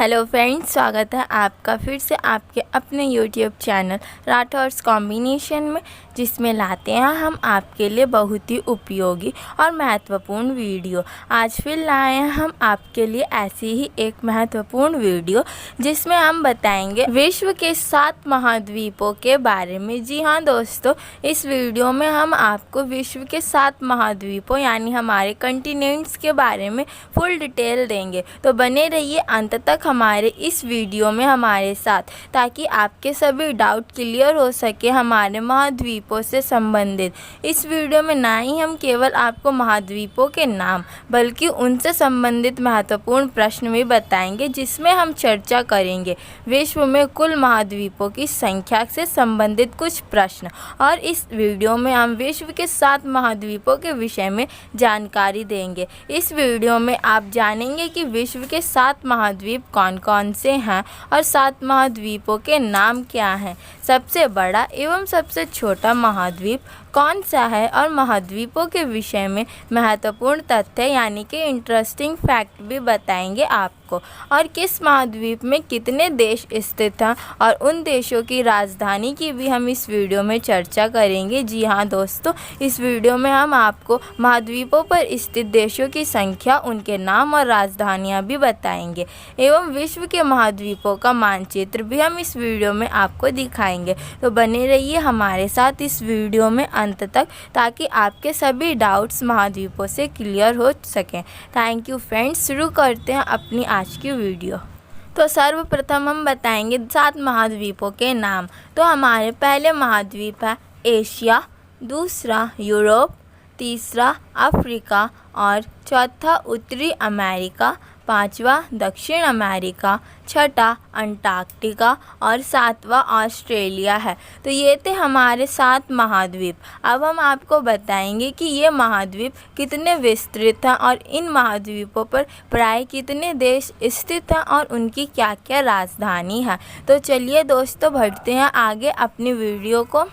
Hello friends, स्वागत है आपका फिर से आपके अपने यूट्यूब चैनल राठौर्स कॉम्बिनेशन में, जिसमें लाते हैं हम आपके लिए बहुत ही उपयोगी और महत्वपूर्ण वीडियो। आज फिर लाए हैं हम आपके लिए ऐसी ही एक महत्वपूर्ण वीडियो जिसमें हम बताएंगे विश्व के 7 महाद्वीपों के बारे में। जी हाँ दोस्तों, इस वीडियो में हम आपको विश्व के 7 महाद्वीपों यानी हमारे कंटिनेंट्स के बारे में फुल डिटेल देंगे। तो बने रहिए अंत तक हमारे इस वीडियो में हमारे साथ, ताकि आपके सभी डाउट क्लियर हो सके हमारे महाद्वीपों से संबंधित। इस वीडियो में ना ही हम केवल आपको महाद्वीपों के नाम बल्कि उनसे संबंधित महत्वपूर्ण प्रश्न भी बताएंगे, जिसमें हम चर्चा करेंगे विश्व में कुल महाद्वीपों की संख्या से संबंधित कुछ प्रश्न। और इस वीडियो में हम विश्व के 7 महाद्वीपों के विषय में जानकारी देंगे। इस वीडियो में आप जानेंगे कि विश्व के 7 महाद्वीप कौन कौन से हैं और 7 महाद्वीपों के नाम क्या हैं, सबसे बड़ा एवं सबसे छोटा महाद्वीप कौन सा है, और महाद्वीपों के विषय में महत्वपूर्ण तथ्य यानी कि इंटरेस्टिंग फैक्ट भी बताएंगे आपको, और किस महाद्वीप में कितने देश स्थित हैं और उन देशों की राजधानी की भी हम इस वीडियो में चर्चा करेंगे। जी हाँ दोस्तों, इस वीडियो में हम आपको महाद्वीपों पर स्थित देशों की संख्या, उनके नाम और राजधानियाँ भी बताएंगे एवं विश्व के महाद्वीपों का मानचित्र भी हम इस वीडियो में आपको दिखाएंगे। तो बने रहिए हमारे साथ इस वीडियो में अंत तक, ताकि आपके सभी डाउट्स महाद्वीपों से क्लियर हो सकें। Thank you friends. शुरू करते हैं अपनी आज की वीडियो। तो सर्वप्रथम हम बताएंगे 7 महाद्वीपों के नाम। तो हमारे पहले महाद्वीप है एशिया, दूसरा यूरोप, तीसरा अफ्रीका और चौथा उत्तरी अमेरिका, पांचवा दक्षिण अमेरिका, छठा अंटार्कटिका और 7वां ऑस्ट्रेलिया है। तो ये थे हमारे 7 महाद्वीप। अब हम आपको बताएंगे कि ये महाद्वीप कितने विस्तृत हैं और इन महाद्वीपों पर प्राय कितने देश स्थित हैं और उनकी क्या क्या राजधानी है। तो चलिए दोस्तों, बढ़ते हैं आगे अपनी वीडियो को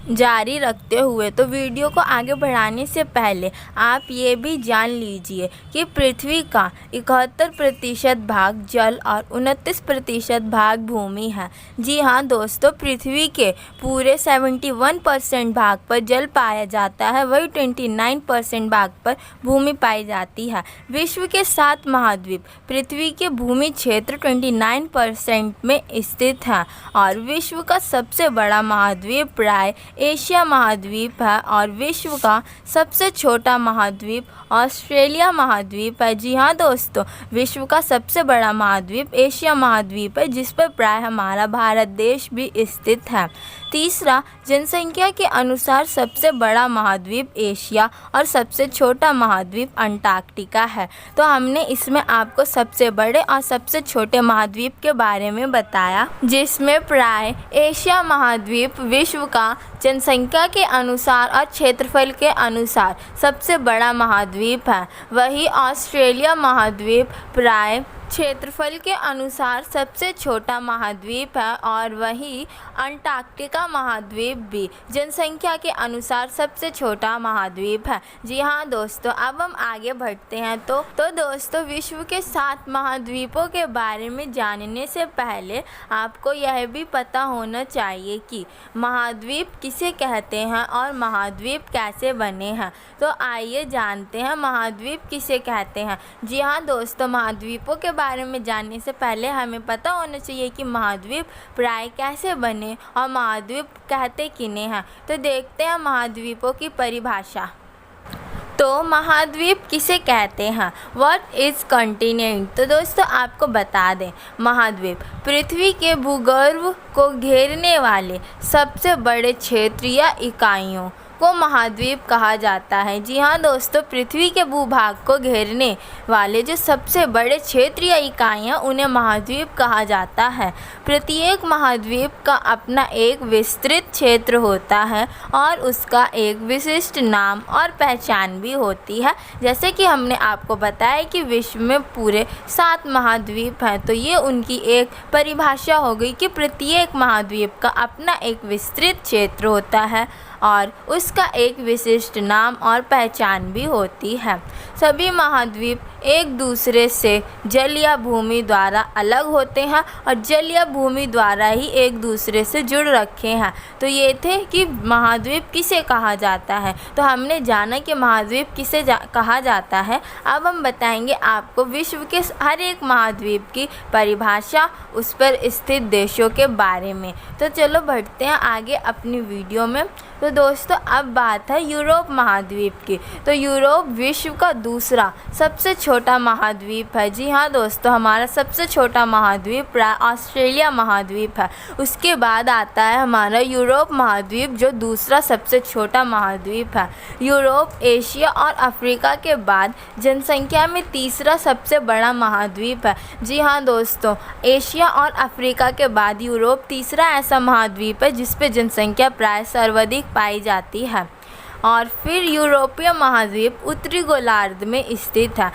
जारी रखते हुए। तो वीडियो को आगे बढ़ाने से पहले आप ये भी जान लीजिए कि पृथ्वी का 71% भाग जल और 29% भाग भूमि है। जी हाँ दोस्तों, पृथ्वी के पूरे 71% भाग पर जल पाया जाता है, वही 29% भाग पर भूमि पाई जाती है। विश्व के 7 महाद्वीप पृथ्वी के भूमि क्षेत्र 29% में स्थित हैं और विश्व का सबसे बड़ा महाद्वीप प्राय एशिया महाद्वीप है और विश्व का सबसे छोटा महाद्वीप ऑस्ट्रेलिया महाद्वीप है। जी हाँ दोस्तों, विश्व का सबसे बड़ा महाद्वीप एशिया महाद्वीप है, जिस पर प्राय हमारा भारत देश भी स्थित है। तीसरा, जनसंख्या के अनुसार सबसे बड़ा महाद्वीप एशिया और सबसे छोटा महाद्वीप अंटार्कटिका है। तो हमने इसमें आपको सबसे बड़े और सबसे छोटे महाद्वीप के बारे में बताया, जिसमें प्राय एशिया महाद्वीप विश्व का जनसंख्या के अनुसार और क्षेत्रफल के अनुसार सबसे बड़ा महाद्वीप है। वही ऑस्ट्रेलिया महाद्वीप प्राय क्षेत्रफल के अनुसार सबसे छोटा महाद्वीप है और वही अंटार्कटिका महाद्वीप भी जनसंख्या के अनुसार सबसे छोटा महाद्वीप है। जी हाँ दोस्तों, अब हम आगे बढ़ते हैं। तो दोस्तों, विश्व के 7 महाद्वीपों के बारे में जानने से पहले आपको यह भी पता होना चाहिए कि महाद्वीप किसे कहते हैं और महाद्वीप कैसे बने हैं। तो आइए जानते हैं महाद्वीप किसे कहते हैं। जी हाँ दोस्तों, महाद्वीपों के बारे में जानने से पहले हमें पता होना चाहिए कि महाद्वीप प्राय कैसे बने और महाद्वीप कहते किन्हें हैं। तो देखते हैं महाद्वीपों की परिभाषा। तो महाद्वीप किसे कहते हैं? What is continent? तो दोस्तों आपको बता दें, महाद्वीप पृथ्वी के भूगर्भ को घेरने वाले सबसे बड़े क्षेत्र या इकाइयों को महाद्वीप कहा जाता है। जी हाँ दोस्तों, पृथ्वी के भूभाग को घेरने वाले जो सबसे बड़े क्षेत्र या इकाइयाँ, उन्हें महाद्वीप कहा जाता है। प्रत्येक महाद्वीप का अपना एक विस्तृत क्षेत्र होता है और उसका एक विशिष्ट नाम और पहचान भी होती है। जैसे कि हमने आपको बताया कि विश्व में पूरे 7 महाद्वीप हैं, तो ये उनकी एक परिभाषा हो गई कि प्रत्येक महाद्वीप का अपना एक विस्तृत क्षेत्र होता है और उसका एक विशिष्ट नाम और पहचान भी होती है। सभी महाद्वीप एक दूसरे से जल या भूमि द्वारा अलग होते हैं और जल या भूमि द्वारा ही एक दूसरे से जुड़ रखे हैं। तो ये थे कि महाद्वीप किसे कहा जाता है। तो हमने जाना कि महाद्वीप किसे कहा जाता है। अब हम बताएंगे आपको विश्व के हर एक महाद्वीप की परिभाषा, उस पर स्थित देशों के बारे में। तो चलो बढ़ते हैं आगे अपनी वीडियो में। तो दोस्तों अब बात है यूरोप महाद्वीप की। तो यूरोप विश्व का दूसरा सबसे छोटा महाद्वीप है। जी हाँ दोस्तों, हमारा सबसे छोटा महाद्वीप ऑस्ट्रेलिया महाद्वीप है। उसके बाद आता है हमारा यूरोप महाद्वीप, जो दूसरा सबसे छोटा महाद्वीप है। यूरोप एशिया और अफ्रीका के बाद जनसंख्या में तीसरा सबसे बड़ा महाद्वीप है। जी हाँ दोस्तों, एशिया और अफ्रीका के बाद यूरोप तीसरा ऐसा महाद्वीप है जिस पे जनसंख्या प्राय सर्वाधिक पाई जाती है। और फिर यूरोपीय महाद्वीप उत्तरी गोलार्ध में स्थित है।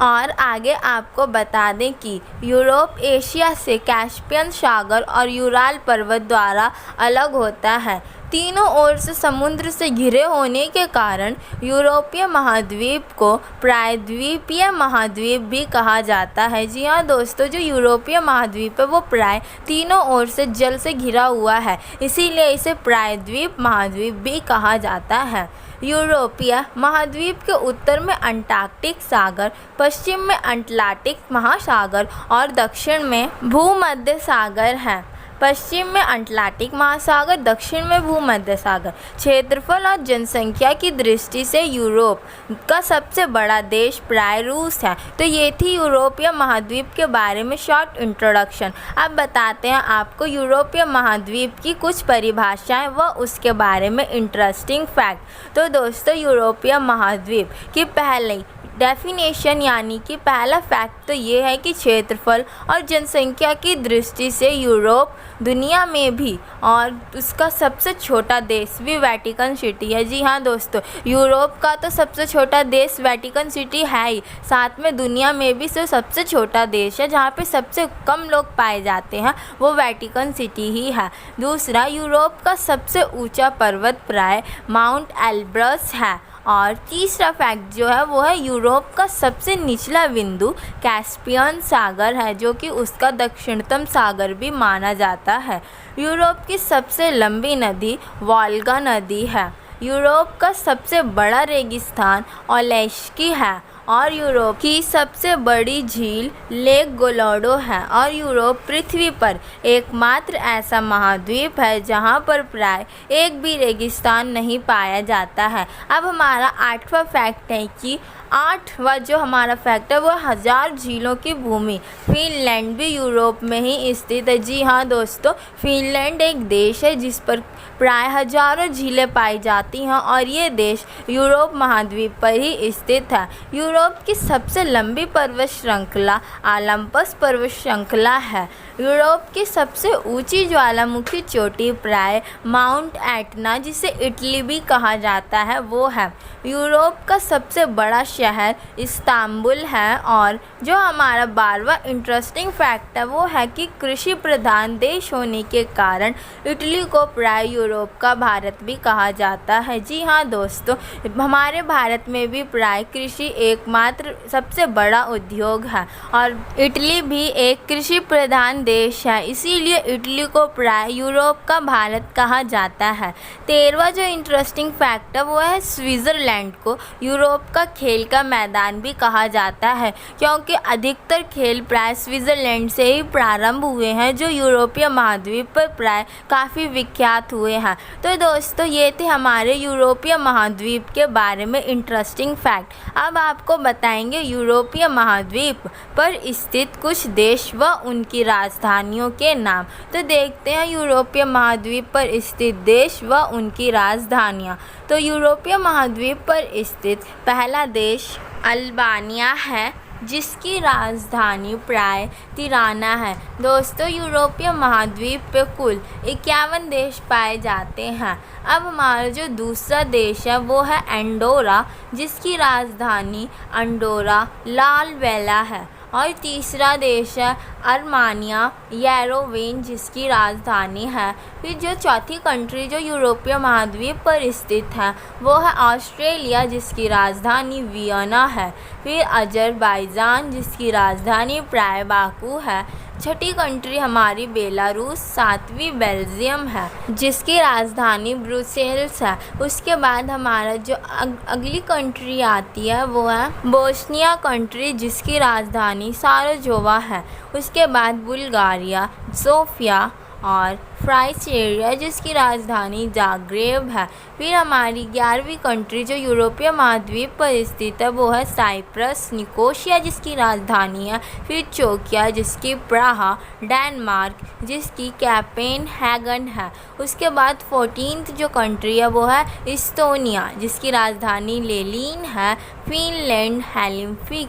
और आगे आपको बता दें कि यूरोप एशिया से कैस्पियन सागर और यूराल पर्वत द्वारा अलग होता है। तीनों ओर से समुद्र से घिरे होने के कारण यूरोपीय महाद्वीप को प्रायद्वीपीय महाद्वीप भी कहा जाता है। जी हाँ दोस्तों, जो यूरोपीय महाद्वीप है वो प्राय तीनों ओर से जल से घिरा हुआ है, इसीलिए इसे प्रायद्वीप महाद्वीप भी कहा जाता है। यूरोपीय महाद्वीप के उत्तर में अंटार्कटिक सागर, पश्चिम में अटलांटिक महासागर और दक्षिण में भूमध्य सागर है। पश्चिम में अटलांटिक महासागर, दक्षिण में भूमध्य सागर। क्षेत्रफल और जनसंख्या की दृष्टि से यूरोप का सबसे बड़ा देश प्राय रूस है। तो ये थी यूरोपीय महाद्वीप के बारे में शॉर्ट इंट्रोडक्शन। अब बताते हैं आपको यूरोपीय महाद्वीप की कुछ परिभाषाएं व उसके बारे में इंटरेस्टिंग फैक्ट। तो दोस्तों, यूरोपीय महाद्वीप की पहली डेफिनेशन यानी कि पहला फैक्ट तो ये है कि क्षेत्रफल और जनसंख्या की दृष्टि से यूरोप दुनिया में भी और उसका सबसे छोटा देश भी वेटिकन सिटी है। जी हाँ दोस्तों, यूरोप का तो सबसे छोटा देश वेटिकन सिटी है ही, साथ में दुनिया में भी सबसे छोटा देश है जहाँ पे सबसे कम लोग पाए जाते हैं, वो वेटिकन सिटी ही है। दूसरा, यूरोप का सबसे ऊंचा पर्वत प्राय माउंट एल्ब्रस है। और तीसरा फैक्ट जो है वो है यूरोप का सबसे निचला बिंदु कैस्पियन सागर है, जो कि उसका दक्षिणतम सागर भी माना जाता है। यूरोप की सबसे लंबी नदी वोल्गा नदी है। यूरोप का सबसे बड़ा रेगिस्तान ओलेश्की है। और यूरोप की सबसे बड़ी झील लेक गोलोडो है। और यूरोप पृथ्वी पर एकमात्र ऐसा महाद्वीप है जहां पर प्राय एक भी रेगिस्तान नहीं पाया जाता है। अब हमारा आठवां फैक्ट है कि आठवां जो हमारा फैक्ट है वो 1000 झीलों की भूमि। फिनलैंड भी यूरोप में ही स्थित है। जी हाँ दोस्तों, फिनलैंड एक देश है जिस पर प्राय हजारों झीलें पाई जाती हैं और ये देश यूरोप महाद्वीप पर ही स्थित है। यूरोप की सबसे लंबी पर्वत श्रृंखला ओलंपस पर्वत श्रृंखला है। यूरोप की सबसे ऊंची ज्वालामुखी चोटी प्राय माउंट एटना, जिसे इटली भी कहा जाता है, वो है। यूरोप का सबसे बड़ा शहर इस्तांबुल है। और जो हमारा 12वां इंटरेस्टिंग फैक्ट है वो है कि कृषि प्रधान देश होने के कारण इटली को प्राय यूरोप का भारत भी कहा जाता है। जी हाँ दोस्तों, हमारे भारत में भी प्राय कृषि एकमात्र सबसे बड़ा उद्योग है और इटली भी एक कृषि प्रधान देश है, इसीलिए इटली को प्राय यूरोप का भारत कहा जाता है। 13वां जो इंटरेस्टिंग फैक्ट है वो है स्विट्ज़रलैंड को यूरोप का खेल का मैदान भी कहा जाता है, क्योंकि अधिकतर खेल प्राय स्विट्ज़रलैंड से ही प्रारंभ हुए हैं, जो यूरोपीय महाद्वीप पर प्राय काफ़ी विख्यात हुए हैं। तो दोस्तों, ये थे हमारे यूरोपीय महाद्वीप के बारे में इंटरेस्टिंग फैक्ट। अब आपको बताएंगे यूरोपीय महाद्वीप पर स्थित कुछ देश व उनकी राजधानियों के नाम। तो देखते हैं यूरोपीय महाद्वीप पर स्थित देश व उनकी राजधानियाँ। तो यूरोपीय महाद्वीप पर स्थित पहला देश अल्बानिया है, जिसकी राजधानी प्राय तिराना है। दोस्तों, यूरोपीय महाद्वीप पे कुल 51 देश पाए जाते हैं। अब हमारा जो दूसरा देश है वो है एंडोरा, जिसकी राजधानी अंडोरा लाल वेला है। और तीसरा देश है अर्मानिया येरोवेन जिसकी राजधानी है। फिर जो चौथी कंट्री जो यूरोपीय महाद्वीप पर स्थित है वो है ऑस्ट्रेलिया जिसकी राजधानी वियना है। फिर अजरबैजान जिसकी राजधानी प्राय बाकू है। छठी कंट्री हमारी बेलारूस, सातवीं बेल्जियम है जिसकी राजधानी ब्रुसेल्स है। उसके बाद हमारा जो अगली कंट्री आती है वो है बोस्निया कंट्री जिसकी राजधानी साराजेवो है। उसके बाद बुल्गारिया, सोफिया और फ्राइसेरिया जिसकी राजधानी जाग्रेब है। फिर हमारी 11वीं कंट्री जो यूरोपीय महाद्वीप पर स्थित है वो है साइप्रस, निकोशिया जिसकी राजधानी है। फिर चोकिया जिसकी प्राहा, डेनमार्क जिसकी कोपेनहेगन है। उसके बाद 14th जो कंट्री है वो है इस्तोनिया जिसकी राजधानी लेलिन है। फिनलैंड हेलिसिंकी,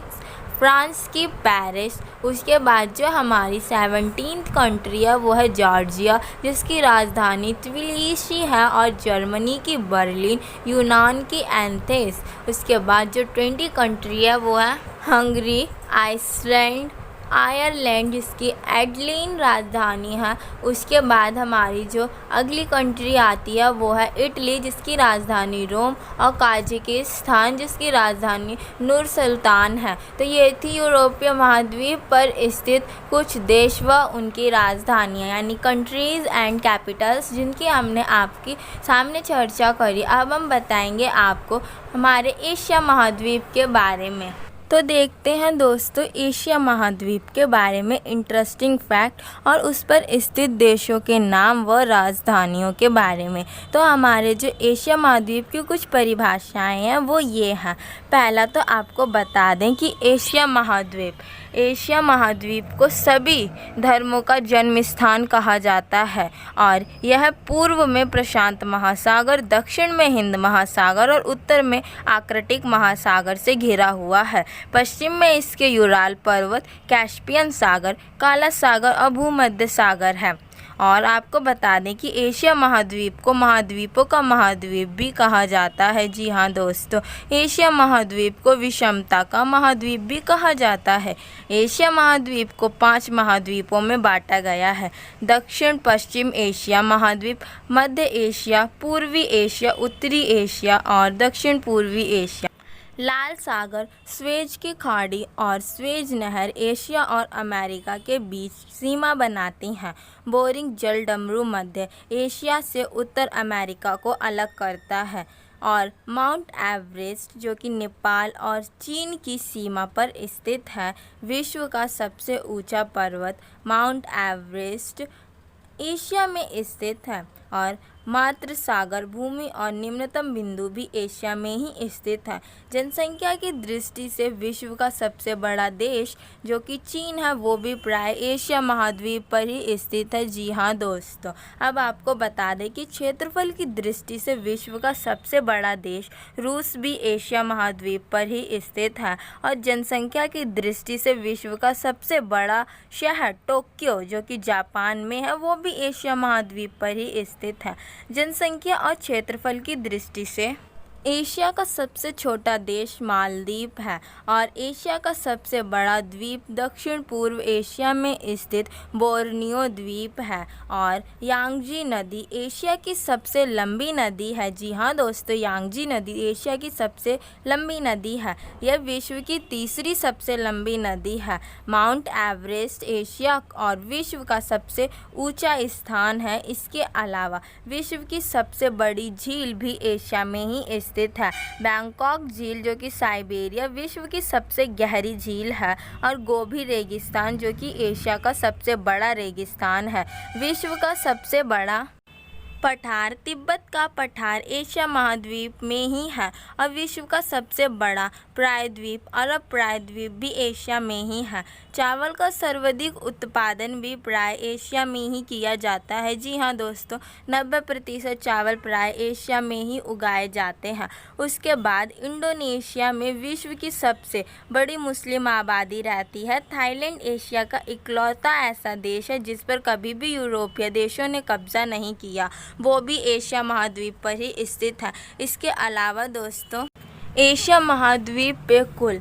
फ्रांस की पेरिस। उसके बाद जो हमारी 17th कंट्री है वो है जॉर्जिया जिसकी राजधानी त्बिलिसी है और जर्मनी की बर्लिन, यूनान की एथेंस। उसके बाद जो 20 कंट्री है वो है हंगरी, आइसलैंड, आयरलैंड जिसकी एडलिन राजधानी है। उसके बाद हमारी जो अगली कंट्री आती है वो है इटली जिसकी राजधानी रोम और काजाकिस्तान जिसकी राजधानी नूर सुल्तान है। तो ये थी यूरोपीय महाद्वीप पर स्थित कुछ देश व उनकी राजधानियाँ यानी कंट्रीज़ एंड कैपिटल्स जिनकी हमने आपके सामने चर्चा करी। अब हम बताएंगे आपको हमारे एशिया महाद्वीप के बारे में। तो देखते हैं दोस्तों एशिया महाद्वीप के बारे में इंटरेस्टिंग फैक्ट और उस पर स्थित देशों के नाम व राजधानियों के बारे में। तो हमारे जो एशिया महाद्वीप की कुछ परिभाषाएं हैं वो ये हैं। पहला तो आपको बता दें कि एशिया महाद्वीप को सभी धर्मों का जन्म स्थान कहा जाता है और यह पूर्व में प्रशांत महासागर, दक्षिण में हिंद महासागर और उत्तर में आर्कटिक महासागर से घिरा हुआ है। पश्चिम में इसके यूराल पर्वत, कैस्पियन सागर, काला सागर और भूमध्य सागर है। और आपको बता दें कि एशिया महाद्वीप को महाद्वीपों का महाद्वीप भी कहा जाता है। जी हाँ दोस्तों, एशिया महाद्वीप को विषमता का महाद्वीप भी कहा जाता है। एशिया महाद्वीप को 5 महाद्वीपों में बांटा गया है। दक्षिण पश्चिम एशिया महाद्वीप, मध्य एशिया, पूर्वी एशिया, उत्तरी एशिया और दक्षिण पूर्वी एशिया। लाल सागर, स्वेज की खाड़ी और स्वेज नहर एशिया और अमेरिका के बीच सीमा बनाती हैं। बोरिंग जलडमरू मध्य एशिया से उत्तर अमेरिका को अलग करता है और माउंट एवरेस्ट जो कि नेपाल और चीन की सीमा पर स्थित है। विश्व का सबसे ऊंचा पर्वत माउंट एवरेस्ट एशिया में स्थित है और मात्र सागर भूमि और निम्नतम बिंदु भी एशिया में ही स्थित है। जनसंख्या की दृष्टि से विश्व का सबसे बड़ा देश जो कि चीन है वो भी प्राय एशिया महाद्वीप पर ही स्थित है। जी हाँ दोस्तों, अब आपको बता दें कि क्षेत्रफल की दृष्टि से विश्व का सबसे बड़ा देश रूस भी एशिया महाद्वीप पर ही स्थित है और जनसंख्या की दृष्टि से विश्व का सबसे बड़ा शहर टोक्यो जो कि जापान में है वो भी एशिया महाद्वीप पर ही स्थित है। जनसंख्या और क्षेत्रफल की दृष्टि से एशिया का सबसे छोटा देश मालदीव है और एशिया का सबसे बड़ा द्वीप दक्षिण पूर्व एशिया में स्थित बोर्नियो द्वीप है। और यांगजी नदी एशिया की सबसे लंबी नदी है। जी हाँ दोस्तों, यांगजी नदी एशिया की सबसे लंबी नदी है। यह विश्व की तीसरी सबसे लंबी नदी है। माउंट एवरेस्ट एशिया और विश्व का सबसे ऊंचा स्थान है। इसके अलावा विश्व की सबसे बड़ी झील भी एशिया में ही स्थित है। बैंकॉक झील जो कि साइबेरिया विश्व की सबसे गहरी झील है और गोबी रेगिस्तान जो कि एशिया का सबसे बड़ा रेगिस्तान है। विश्व का सबसे बड़ा पठार तिब्बत का पठार एशिया महाद्वीप में ही है और विश्व का सबसे बड़ा प्रायद्वीप अरब प्रायद्वीप भी एशिया में ही है। चावल का सर्वाधिक उत्पादन भी प्राय एशिया में ही किया जाता है। जी हाँ दोस्तों, 90% चावल प्राय एशिया में ही उगाए जाते हैं। उसके बाद इंडोनेशिया में विश्व की सबसे बड़ी मुस्लिम आबादी रहती है। थाईलैंड एशिया का इकलौता ऐसा देश है जिस पर कभी भी यूरोपीय देशों ने कब्जा नहीं किया, वो भी एशिया महाद्वीप पर ही स्थित है। इसके अलावा दोस्तों एशिया महाद्वीप पे कुल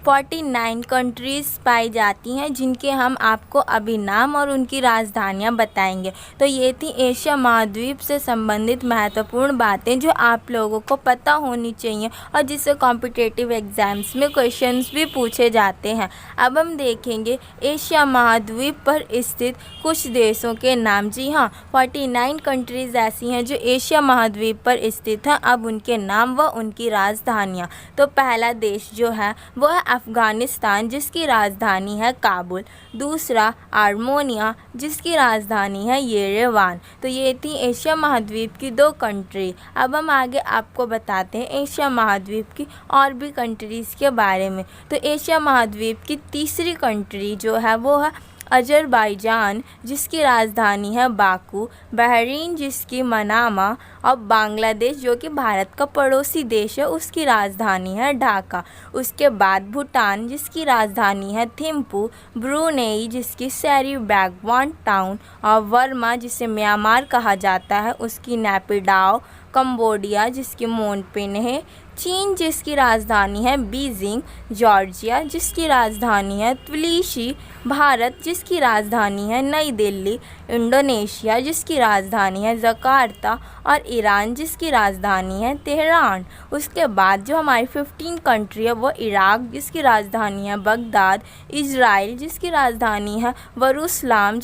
49 कंट्रीज़ पाई जाती हैं, जिनके हम आपको अभी नाम और उनकी राजधानियां बताएंगे। तो ये थी एशिया महाद्वीप से संबंधित महत्वपूर्ण बातें जो आप लोगों को पता होनी चाहिए और जिससे कॉम्पिटिटिव एग्ज़ाम्स में क्वेश्चंस भी पूछे जाते हैं। अब हम देखेंगे एशिया महाद्वीप पर स्थित कुछ देशों के नाम। जी हाँ, 49 कंट्रीज़ ऐसी हैं जो एशिया महाद्वीप पर स्थित हैं। अब उनके नाम व उनकी राजधानियाँ। तो पहला देश जो है वो है अफ़गानिस्तान, जिसकी राजधानी है काबुल। दूसरा आर्मेनिया, जिसकी राजधानी है येरेवान। तो ये थी एशिया महाद्वीप की 2 कंट्री। अब हम आगे आपको बताते हैं एशिया महाद्वीप की और भी कंट्रीज़ के बारे में। तो एशिया महाद्वीप की तीसरी कंट्री जो है वो है अज़रबैजान, जिसकी राजधानी है बाकू। बहरीन, जिसकी मनामा। और बांग्लादेश, जो कि भारत का पड़ोसी देश है, उसकी राजधानी है ढाका। उसके बाद भूटान, जिसकी राजधानी है थिम्पू। ब्रुनेई, जिसकी सैरीबैगवान टाउन। और वर्मा, जिसे म्यांमार कहा जाता है, उसकी नैपिडाओ। कंबोडिया, जिसकी मोनपिन है। चीन, जिसकी राजधानी है बीजिंग। जॉर्जिया, जिसकी राजधानी है त्बिलिसी। भारत, जिसकी राजधानी है नई दिल्ली। इंडोनेशिया, जिसकी राजधानी है जकार्ता। और ईरान, जिसकी राजधानी है तेहरान। उसके बाद जो हमारी 15 कंट्री है वो इराक, जिसकी राजधानी है बगदाद। इज़राइल, जिसकी राजधानी है वरुसलाम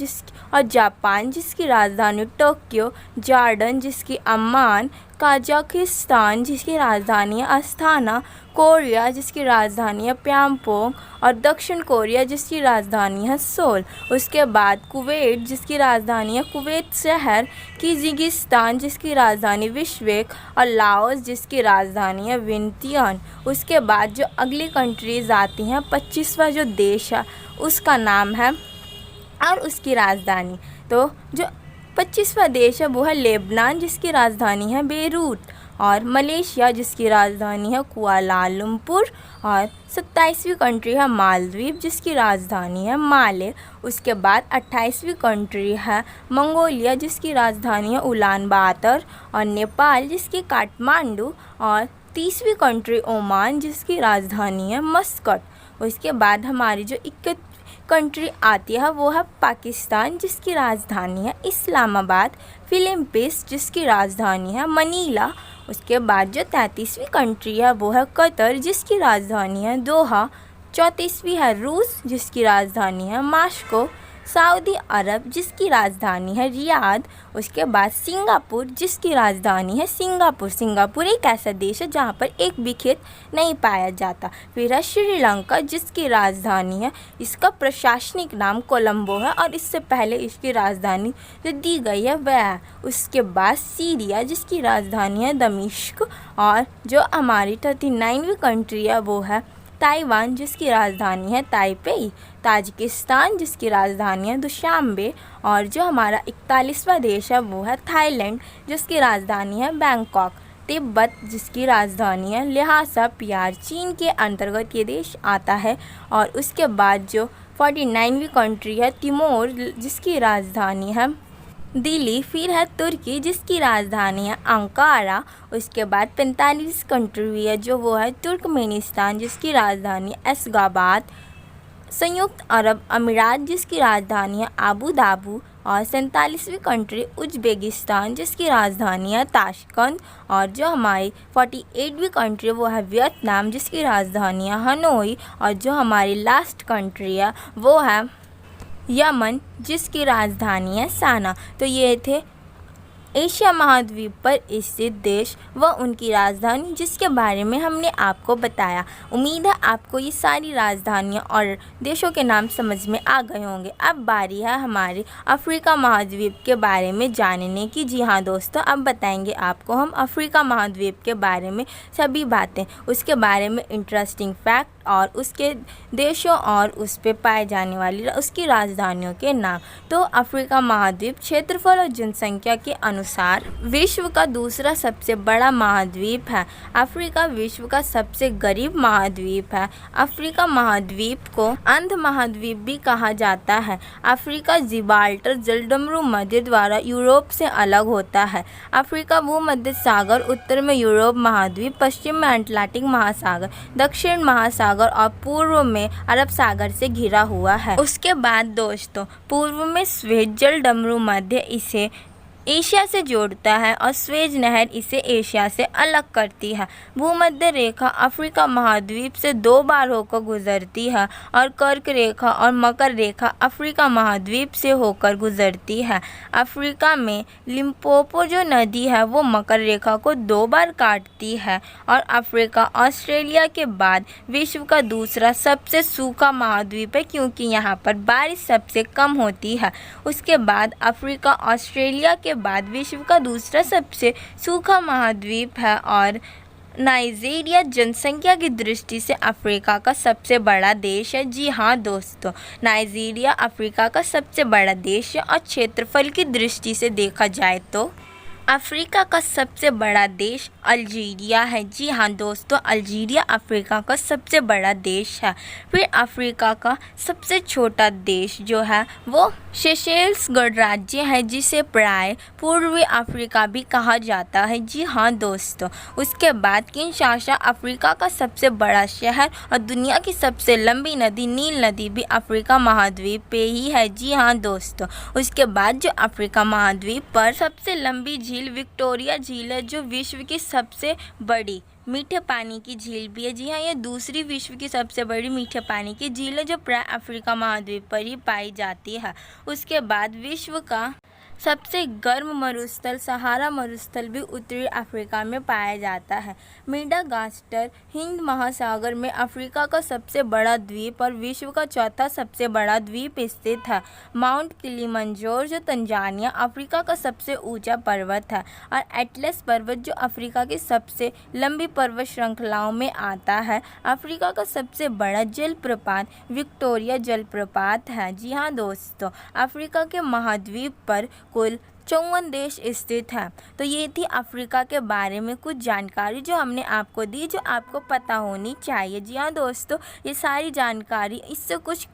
और जापान, जिसकी राजधानी टोक्यो। जॉर्डन, जिसकी अम्मान। कजाकिस्तान, जिसकी राजधानी है अस्थाना। कोरिया, जिसकी राजधानी है प्योंगयांग। और दक्षिण कोरिया, जिसकी राजधानी है सोल। उसके बाद कुवैत, जिसकी राजधानी है कुवैत शहर। किर्गिज़स्तान, जिसकी राजधानी बिश्केक। और लाओस, जिसकी राजधानी है वियंतियान। उसके बाद जो अगली कंट्रीज़ आती हैं, 25वां जो देश है उसका नाम है और उसकी राजधानी। तो जो 25वां देश है वो है लेबनान, जिसकी राजधानी है बेरूत। और मलेशिया, जिसकी राजधानी है कुआलालंपुर। और 27वीं कंट्री है मालदीव, जिसकी राजधानी है माले। उसके बाद 28वीं कंट्री है मंगोलिया, जिसकी राजधानी है उलानबातर। और नेपाल, जिसकी काठमांडू। और 30वीं कंट्री ओमान, जिसकी राजधानी है मस्कट। उसके बाद हमारी जो 21 कंट्री आती है वो है पाकिस्तान, जिसकी राजधानी है इस्लामाबाद। फिलीपींस, जिसकी राजधानी है मनीला। उसके बाद जो 33वीं कंट्री है वो है कतर, जिसकी राजधानी है दोहा। 34वीं है रूस, जिसकी राजधानी है मास्को। सऊदी अरब, जिसकी राजधानी है रियाद। उसके बाद सिंगापुर, जिसकी राजधानी है सिंगापुर। सिंगापुर एक ऐसा देश है जहाँ पर एक भी खेत नहीं पाया जाता। फिर है श्रीलंका, जिसकी राजधानी है, इसका प्रशासनिक नाम कोलंबो है और इससे पहले इसकी राजधानी जो दी गई है वह है। उसके बाद सीरिया, जिसकी राजधानी है दमिश्क। और जो हमारी 39वीं कंट्री है वो है ताइवान, जिसकी राजधानी है ताइपेई। ताजिकिस्तान, जिसकी राजधानी है दुशांबे। और जो हमारा 41वां देश है वो है थाईलैंड, जिसकी राजधानी है बैंकॉक। तिब्बत, जिसकी राजधानी है ल्हासा पियार। चीन के अंतर्गत ये देश आता है। और उसके बाद जो 49वीं कंट्री है तिमोर, जिसकी राजधानी है दिल्ली। फिर है तुर्की, जिसकी राजधानी है अंकारा। उसके बाद 45 कंट्री है जो वो है तुर्कमेनिस्तान, जिसकी राजधानी है एशगाबाद। संयुक्त अरब अमीरात, जिसकी राजधानी है आबू धाबी। और 47वीं कंट्री उज़्बेकिस्तान, जिसकी राजधानी है ताशकंद। और जो हमारी 48वीं कंट्री वो है वियतनाम, जिसकी राजधानी है हनोई। और जो हमारी लास्ट कंट्री है वो है यमन, जिसकी राजधानी है साना। तो ये थे एशिया महाद्वीप पर स्थित देश व उनकी राजधानी, जिसके बारे में हमने आपको बताया। उम्मीद है आपको ये सारी राजधानियाँ और देशों के नाम समझ में आ गए होंगे। अब बारी है हमारे अफ्रीका महाद्वीप के बारे में जानने की। जी हाँ दोस्तों, अब बताएंगे आपको हम अफ्रीका महाद्वीप के बारे में सभी बातें, उसके बारे में इंटरेस्टिंग फैक्ट और उसके देशों और उस पे पाए जाने वाली उसकी राजधानियों के नाम। तो अफ्रीका महाद्वीप क्षेत्रफल और जनसंख्या के अनुसार अनुसार विश्व का दूसरा सबसे बड़ा महाद्वीप है। अफ्रीका विश्व का सबसे गरीब महाद्वीप है। अफ्रीका महाद्वीप को अंध महाद्वीप भी कहा जाता है। अफ्रीका जिब्राल्टर जलडमरू मध्य द्वारा यूरोप से अलग होता है। अफ्रीका भूमध्य सागर, उत्तर में यूरोप महाद्वीप, पश्चिम में अटलांटिक महासागर, दक्षिण महासागर और पूर्व में अरब सागर से घिरा हुआ है। उसके बाद दोस्तों पूर्व में स्वेज जलडमरू मध्य इसे एशिया से जोड़ता है और स्वेज नहर इसे एशिया से अलग करती है। भूमध्य रेखा अफ्रीका महाद्वीप से 2 बार होकर गुजरती है और कर्क रेखा और मकर रेखा अफ्रीका महाद्वीप से होकर गुजरती है। अफ्रीका में लिम्पोपो जो नदी है वो मकर रेखा को 2 बार काटती है और अफ्रीका ऑस्ट्रेलिया के बाद विश्व का दूसरा सबसे सूखा महाद्वीप है, क्योंकि यहाँ पर बारिश सबसे कम होती है। उसके बाद अफ्रीका ऑस्ट्रेलिया के बाद विश्व का दूसरा सबसे सूखा महाद्वीप है और नाइजीरिया जनसंख्या की दृष्टि से अफ्रीका का सबसे बड़ा देश है। जी हाँ दोस्तों, नाइजीरिया अफ्रीका का सबसे बड़ा देश है और क्षेत्रफल की दृष्टि से देखा जाए तो अफ्रीका का सबसे बड़ा देश अल्जीरिया है। जी हाँ दोस्तों, अल्जीरिया अफ्रीका का सबसे बड़ा देश है। फिर अफ्रीका का सबसे छोटा देश जो है वो सेशेल्स गणराज्य है, जिसे प्राय पूर्वी अफ्रीका भी कहा जाता है। जी हाँ दोस्तों, उसके बाद किनशासा अफ्रीका का सबसे बड़ा शहर और दुनिया की सबसे लंबी नदी नील नदी भी अफ्रीका महाद्वीप पे ही है। जी हाँ दोस्तों, उसके बाद जो अफ्रीका महाद्वीप पर सबसे लंबी झील विक्टोरिया झील है, जो विश्व की सबसे बड़ी मीठे पानी की झील भी है। जी हाँ, ये दूसरी विश्व की सबसे बड़ी मीठे पानी की झील है, जो प्राय अफ्रीका महाद्वीप पर ही पाई जाती है। उसके बाद विश्व का सबसे गर्म मरुस्थल सहारा मरुस्थल भी उत्तरी अफ्रीका में पाया जाता है। मेडागास्कर हिंद महासागर में अफ्रीका का सबसे बड़ा द्वीप और विश्व का चौथा सबसे बड़ा द्वीप स्थित है। माउंट किलिमंजारो जो तंजानिया अफ्रीका का सबसे ऊंचा पर्वत है और एटलस पर्वत जो अफ्रीका की सबसे लंबी पर्वत श्रृंखलाओं में आता है। अफ्रीका का सबसे बड़ा जलप्रपात विक्टोरिया जलप्रपात है। जी हाँ दोस्तों, अफ्रीका के महाद्वीप पर कुल 54 देश स्थित हैं। तो ये थी अफ्रीका के बारे में कुछ जानकारी जो हमने आपको दी, जो आपको पता होनी चाहिए। जी हाँ दोस्तों, ये सारी जानकारी, इससे कुछ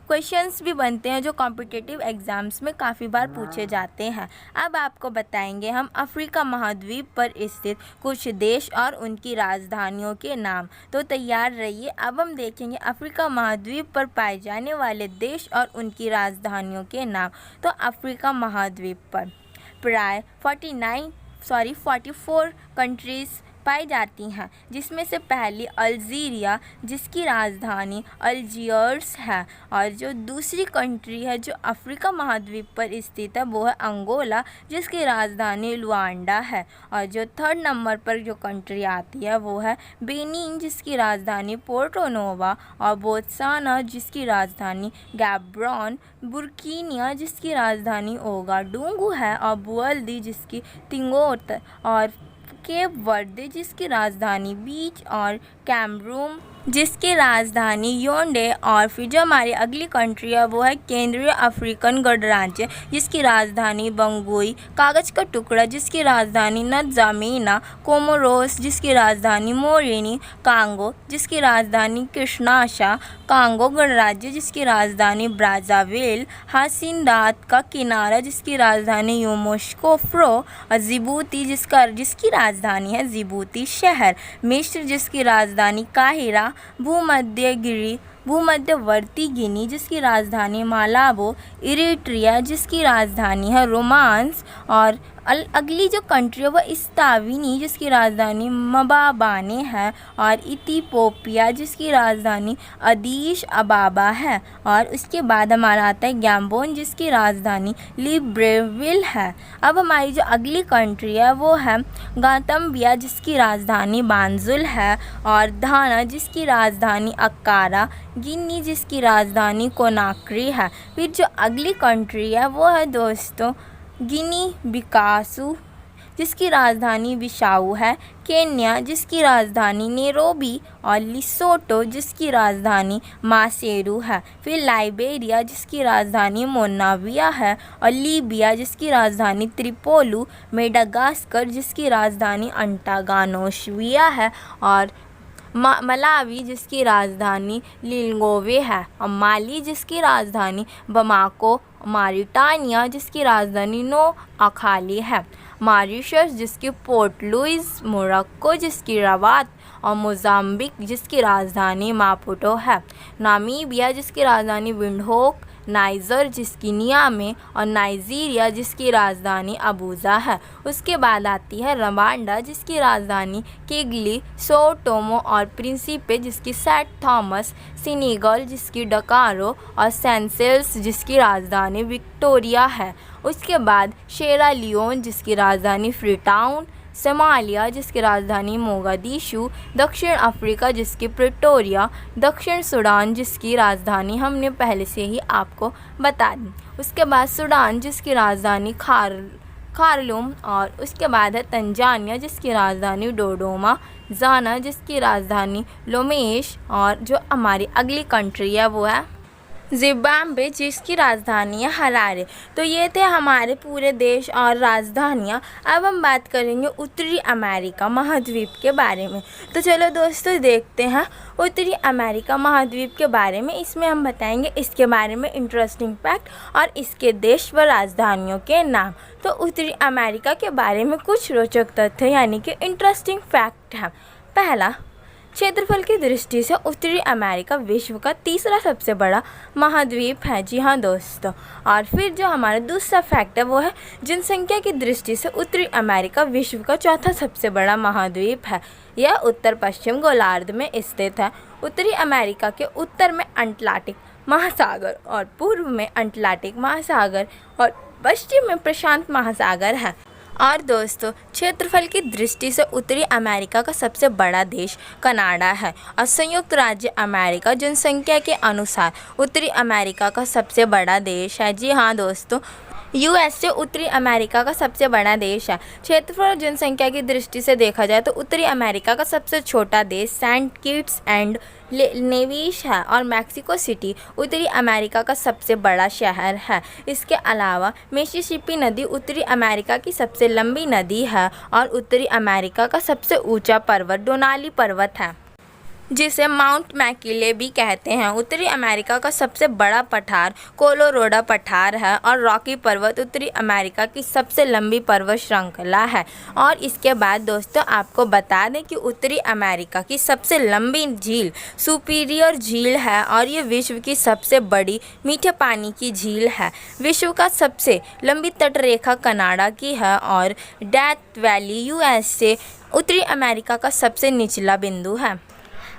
क्वेश्चंस भी बनते हैं जो कॉम्पिटिटिव एग्ज़ाम्स में काफ़ी बार पूछे जाते हैं। अब आपको बताएंगे हम अफ्रीका महाद्वीप पर स्थित कुछ देश और उनकी राजधानियों के नाम। तो तैयार रहिए, अब हम देखेंगे अफ्रीका महाद्वीप पर पाए जाने वाले देश और उनकी राजधानियों के नाम। तो अफ्रीका महाद्वीप पर प्राय 44 कंट्रीज़ पाई जाती हैं, जिसमें से पहली अल्जीरिया जिसकी राजधानी अल्जियर्स है, और जो दूसरी कंट्री है जो अफ्रीका महाद्वीप पर स्थित है वो है अंगोला जिसकी राजधानी लुआंडा है, और जो 3rd नंबर पर जो कंट्री आती है वो है बेनिन जिसकी राजधानी पोर्टो नोवा, और बोत्सवाना जिसकी राजधानी गैब्रोन, बुर्किनिया जिसकी राजधानी ओगाडुगु है, और बुअल्दी जिसकी तिंगोत, और केप वर्दे जिसकी राजधानी बीच, और कैमरून जिसकी राजधानी योंडे, और फिर जो हमारी अगली कंट्री है वो है केंद्रीय अफ्रीकन गणराज्य जिसकी राजधानी बंगुई, कागज़ का टुकड़ा जिसकी राजधानी नज़ामीना, कोमोरोस जिसकी राजधानी मोरिनी, कांगो जिसकी राजधानी किंशासा, कांगो गणराज्य जिसकी राजधानी ब्राज़ाविल, हासिनदात का किनारा जिसकी राजधानी यामोussoukro, और जिबूती जिसकी राजधानी है जिबूती शहर, मिस्र जिसकी राजधानी काहिरा, भूमध्यवर्ती गिनी जिसकी राजधानी मालाबो, इरिट्रिया जिसकी राजधानी है रोमांस, और अगली जो कंट्री है वो इस्ताविनी जिसकी राजधानी मबाबाने है, और इथियोपिया जिसकी राजधानी अदीस अबाबा है, और उसके बाद हमारा आता है गैम्बोन जिसकी राजधानी लिब्रेविल है। अब हमारी जो अगली कंट्री है वो है गाम्बिया जिसकी राजधानी बांजुल है, और घाना जिसकी राजधानी अक्कारा, गिनी जिसकी राजधानी कोनाक्री है। फिर जो अगली कंट्री है वो है दोस्तों गिनी बिसाऊ जिसकी राजधानी बिसाऊ है, केन्या जिसकी राजधानी नैरोबी और लिसोटो जिसकी राजधानी मासेरू है। फिर लाइबेरिया जिसकी राजधानी मोनाविया है और लीबिया जिसकी राजधानी त्रिपोलू, मेडागास्कर जिसकी राजधानी अंटागानोशविया है और मलावी जिसकी राजधानी लिलोंगवे है और माली जिसकी राजधानी बमाको, मारिटानिया जिसकी राजधानी नो अखाली है, मॉरिशस जिसकी पोर्ट लुइस, मोरक्को जिसकी रबात और मोज़ाम्बिक जिसकी राजधानी मापुटो है, नामीबिया जिसकी राजधानी विंडहोक, नाइजर जिसकी नियामे और नाइजीरिया जिसकी राजधानी अबूजा है। उसके बाद आती है रवांडा जिसकी राजधानी किगली, सो टोमो और प्रिंसिपे जिसकी सेंट थॉमस, सेनेगल जिसकी डकारो और सेशेल्स जिसकी राजधानी विक्टोरिया है। उसके बाद सेरा लियोन जिसकी राजधानी फ्रीटाउन, सोमालिया जिसकी राजधानी मोगादिशु, दक्षिण अफ्रीका जिसकी प्रिटोरिया, दक्षिण सूडान जिसकी राजधानी हमने पहले से ही आपको बता दी। उसके बाद सूडान जिसकी राजधानी खार्टूम और उसके बाद है तंजानिया जिसकी राजधानी डोडोमा, जाना जिसकी राजधानी लोमेश और जो हमारी अगली कंट्री है वो है जिम्बाब्वे जिसकी राजधानी है हरारे। तो ये थे हमारे पूरे देश और राजधानियाँ। अब हम बात करेंगे उत्तरी अमेरिका महाद्वीप के बारे में। तो चलो दोस्तों देखते हैं उत्तरी अमेरिका महाद्वीप के बारे में। इसमें हम बताएंगे इसके बारे में इंटरेस्टिंग फैक्ट और इसके देश व राजधानियों के नाम। तो उत्तरी अमेरिका के बारे में कुछ रोचक तथ्य यानी कि इंटरेस्टिंग फैक्ट है। पहला, क्षेत्रफल की दृष्टि से उत्तरी अमेरिका विश्व का तीसरा सबसे बड़ा महाद्वीप है। जी हाँ दोस्तों। और फिर जो हमारा दूसरा फैक्ट है वो है जनसंख्या की दृष्टि से उत्तरी अमेरिका विश्व का चौथा सबसे बड़ा महाद्वीप है। यह उत्तर पश्चिम गोलार्ध में स्थित है। उत्तरी अमेरिका के उत्तर में अटलांटिक महासागर और पूर्व में अटलांटिक महासागर और पश्चिम में प्रशांत महासागर है। और दोस्तों क्षेत्रफल की दृष्टि से उत्तरी अमेरिका का सबसे बड़ा देश कनाडा है और संयुक्त राज्य अमेरिका जनसंख्या के अनुसार उत्तरी अमेरिका का सबसे बड़ा देश है। जी हाँ दोस्तों, यूएसए उत्तरी अमेरिका का सबसे बड़ा देश है। क्षेत्रफल और जनसंख्या की दृष्टि से देखा जाए तो उत्तरी अमेरिका का सबसे छोटा देश सेंट किट्स एंड नेविस है और मैक्सिको सिटी उत्तरी अमेरिका का सबसे बड़ा शहर है। इसके अलावा मिसिसिपी नदी उत्तरी अमेरिका की सबसे लंबी नदी है और उत्तरी अमेरिका का सबसे ऊंचा पर्वत डोनाली पर्वत है जिसे माउंट मैकिले भी कहते हैं। उत्तरी अमेरिका का सबसे बड़ा पठार कोलोराडो पठार है और रॉकी पर्वत उत्तरी अमेरिका की सबसे लंबी पर्वत श्रृंखला है। और इसके बाद दोस्तों आपको बता दें कि उत्तरी अमेरिका की सबसे लंबी झील सुपीरियर झील है और ये विश्व की सबसे बड़ी मीठे पानी की झील है। विश्व का सबसे लंबी तटरेखा कनाडा की है और डेथ वैली यूएसए उत्तरी अमेरिका का सबसे निचला बिंदु है।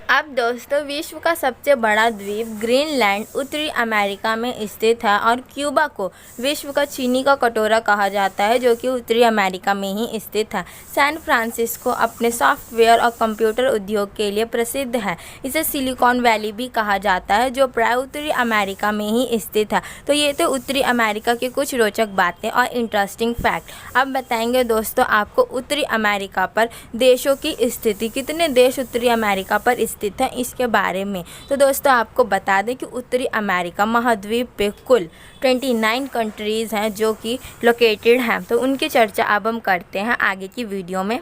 अब दोस्तों विश्व का सबसे बड़ा द्वीप ग्रीनलैंड उत्तरी अमेरिका में स्थित है और क्यूबा को विश्व का चीनी का कटोरा कहा जाता है जो कि उत्तरी अमेरिका में ही स्थित है। सैन फ्रांसिस्को अपने सॉफ्टवेयर और कंप्यूटर उद्योग के लिए प्रसिद्ध है। इसे सिलिकॉन वैली भी कहा जाता है जो प्राय उत्तरी अमेरिका में ही स्थित है। तो ये थे उत्तरी अमेरिका की कुछ रोचक बातें और इंटरेस्टिंग फैक्ट। अब बताएंगे दोस्तों आपको उत्तरी अमेरिका पर देशों की स्थिति, कितने देश उत्तरी अमेरिका पर स्थित है इसके बारे में। तो दोस्तों आपको बता दें कि उत्तरी अमेरिका महाद्वीप पे कुल 29 कंट्रीज़ हैं जो कि लोकेटेड हैं। तो उनकी चर्चा अब हम करते हैं आगे की वीडियो में।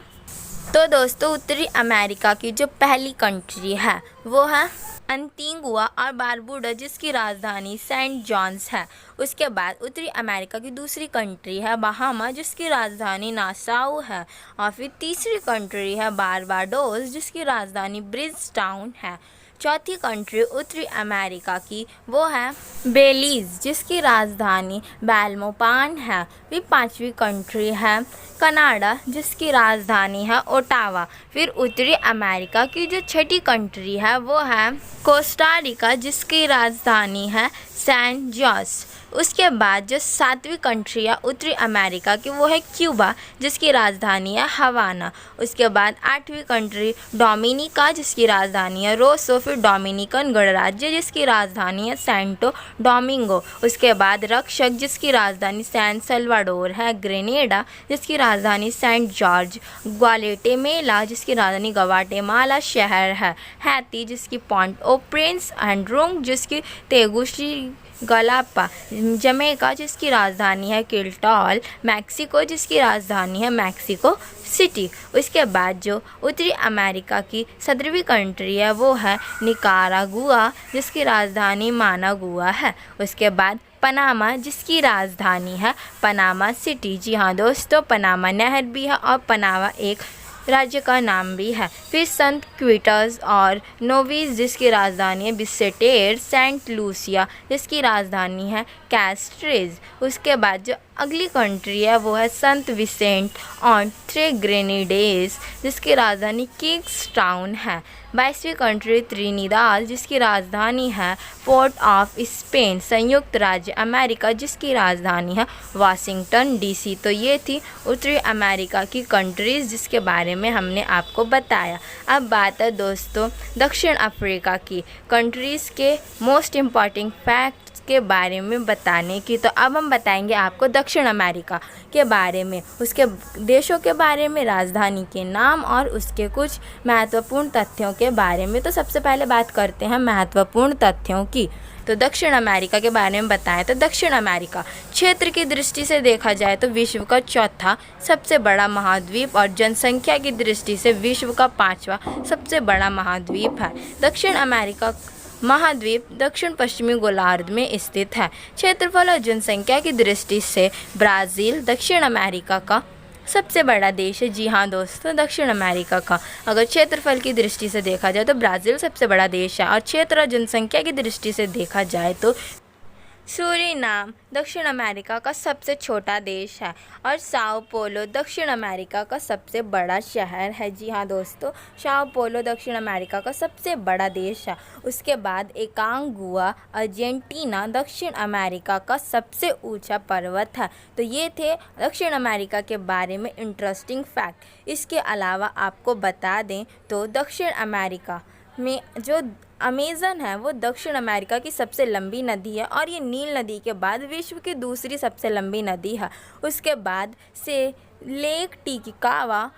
तो दोस्तों उत्तरी अमेरिका की जो पहली कंट्री है वो है अंटीगुआ और बारबुडा जिसकी राजधानी सेंट जॉन्स है। उसके बाद उत्तरी अमेरिका की दूसरी कंट्री है बहामा जिसकी राजधानी नासाउ है। और फिर तीसरी कंट्री है बारबाडोस जिसकी राजधानी ब्रिजटाउन है। चौथी कंट्री उत्तरी अमेरिका की वो है बेलीज़ जिसकी राजधानी बेल्मोपान है। फिर पांचवी कंट्री है कनाडा जिसकी राजधानी है ओटावा। फिर उत्तरी अमेरिका की जो छठी कंट्री है वो है कोस्टा रिका जिसकी राजधानी है सैन जोस। उसके बाद जो 7वीं कंट्री है उत्तरी अमेरिका की वो है क्यूबा, जिसकी राजधानी है हवाना। उसके बाद 8वीं कंट्री डोमिनिका, जिसकी राजधानी है रोसो। फिर डोमिनिकन गणराज्य, जिसकी राजधानी है सैंटो डोमिंगो। उसके बाद रक्षक, जिसकी राजधानी सैन सल्वाडोर है। ग्रेनेडा, जिसकी राजधानी सेंट जॉर्ज। ग्वाटेमाला, जिसकी राजधानी ग्वाटेमाला शहर है। हैती, जिसकी पॉइंट ओ प्रिंस एंड रूम, जिसकी तेगुसिगलापा। जमैका, जिसकी राजधानी है किल्टॉल। मैक्सिको, जिसकी राजधानी है मैक्सिको सिटी। उसके बाद जो उत्तरी अमेरिका की 17वीं कंट्री है वो है निकारागुआ, जिसकी राजधानी मानागुआ है। उसके बाद पनामा, जिसकी राजधानी है पनामा सिटी। जी हाँ दोस्तों, पनामा नहर भी है और पनामा एक राज्य का नाम भी है। फिर सेंट क्विटर्स और नोविस, जिसकी राजधानी है बिसेटेर। सेंट लूसिया, जिसकी राजधानी है कैस्ट्रेज। उसके बाद जो अगली कंट्री है वो है सेंट विसेंट और ग्रेनेडेस, जिसकी राजधानी किंग्सटाउन है। 22वीं कंट्री त्रिनिदाद, जिसकी राजधानी है पोर्ट ऑफ स्पेन, संयुक्त राज्य अमेरिका, जिसकी राजधानी है वाशिंगटन डीसी। तो ये थी उत्तरी अमेरिका की कंट्रीज़ जिसके बारे में हमने आपको बताया। अब बात है दोस्तों दक्षिण अफ्रीका की कंट्रीज़ के मोस्ट इम्पॉर्टेंट फैक्ट के बारे में बताने की। तो अब हम बताएंगे आपको दक्षिण अमेरिका के बारे में, उसके देशों के बारे में, राजधानी के नाम और उसके कुछ महत्वपूर्ण तथ्यों के बारे में। तो सबसे पहले बात करते हैं महत्वपूर्ण तथ्यों की। तो दक्षिण अमेरिका के बारे में बताएं तो दक्षिण अमेरिका क्षेत्र की दृष्टि से देखा जाए तो विश्व का चौथा सबसे बड़ा महाद्वीप और जनसंख्या की दृष्टि से विश्व का 5वां सबसे बड़ा महाद्वीप है। दक्षिण अमेरिका महाद्वीप दक्षिण पश्चिमी गोलार्ध में स्थित है। क्षेत्रफल और जनसंख्या की दृष्टि से ब्राज़ील दक्षिण अमेरिका का सबसे बड़ा देश है। जी हाँ दोस्तों, दक्षिण अमेरिका का अगर क्षेत्रफल की दृष्टि से देखा जाए तो ब्राज़ील सबसे बड़ा देश है और क्षेत्र और जनसंख्या की दृष्टि से देखा जाए तो सूरीनाम दक्षिण अमेरिका का सबसे छोटा देश है और साओ पोलो दक्षिण अमेरिका का सबसे बड़ा शहर है। जी हाँ दोस्तों, साओ पोलो दक्षिण अमेरिका का सबसे बड़ा देश है। उसके बाद एकांगुआ अर्जेंटीना दक्षिण अमेरिका का सबसे ऊंचा पर्वत है। तो ये थे दक्षिण अमेरिका के बारे में इंटरेस्टिंग फैक्ट। इसके अलावा आपको बता दें तो दक्षिण अमेरिका में जो अमेज़न है वो दक्षिण अमेरिका की सबसे लंबी नदी है और ये नील नदी के बाद विश्व की दूसरी सबसे लंबी नदी है। उसके बाद से लेक टिटिकावा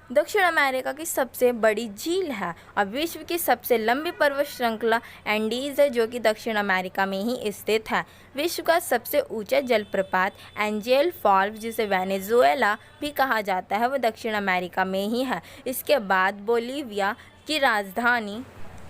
दक्षिण अमेरिका की सबसे बड़ी झील है और विश्व की सबसे लंबी पर्वत श्रृंखला एंडीज़ है जो कि दक्षिण अमेरिका में ही स्थित है। विश्व का सबसे ऊंचा जलप्रपात एंजेल फॉल्स, जिसे वेनेजुएला भी कहा जाता है, वो दक्षिण अमेरिका में ही है। इसके बाद बोलीविया की राजधानी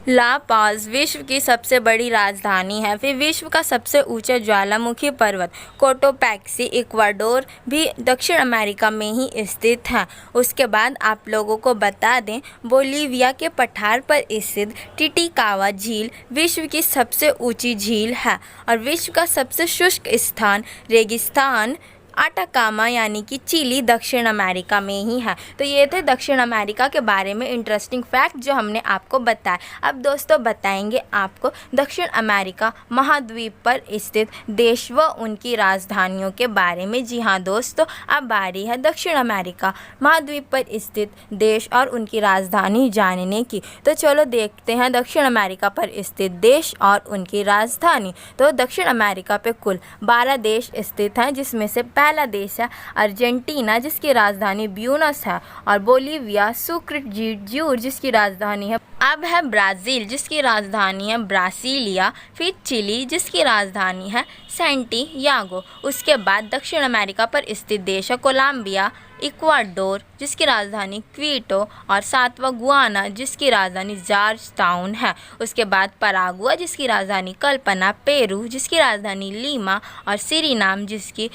ला पाज विश्व की सबसे बड़ी राजधानी है। फिर विश्व का सबसे ऊंचा ज्वालामुखी पर्वत कोटोपैक्सी इक्वाडोर भी दक्षिण अमेरिका में ही स्थित है। उसके बाद आप लोगों को बता दें बोलीविया के पठार पर स्थित टिटिकावा झील विश्व की सबसे ऊंची झील है और विश्व का सबसे शुष्क स्थान रेगिस्तान आटाकामा यानी कि चिली दक्षिण अमेरिका में ही है। तो ये थे दक्षिण अमेरिका के बारे में इंटरेस्टिंग फैक्ट जो हमने आपको बताया। अब दोस्तों बताएंगे आपको दक्षिण अमेरिका महाद्वीप पर स्थित देश व उनकी राजधानियों के बारे में। जी हाँ दोस्तों, अब बारी है दक्षिण अमेरिका महाद्वीप पर स्थित देश और उनकी राजधानी जानने की। तो चलो देखते हैं दक्षिण अमेरिका पर स्थित देश और उनकी राजधानी। तो दक्षिण अमेरिका पे कुल 12 देश स्थित हैं, जिसमें से पहला देश है अर्जेंटीना जिसकी राजधानी ब्यूनस है और बोलीविया सुक्रिटज्यूर जिसकी राजधानी है। अब है ब्राज़ील जिसकी राजधानी है ब्रासिलिया। फिर चिली जिसकी राजधानी है सैंटियागो। उसके बाद दक्षिण अमेरिका पर स्थित देश है कोलंबिया, इक्वाडोर जिसकी राजधानी क्विटो और 7वां गुआना जिसकी राजधानी जॉर्जटाउन है। उसके बाद परागुआ जिसकी राजधानी कल्पना, पेरू जिसकी राजधानी लीमा और सूरीनाम जिसकी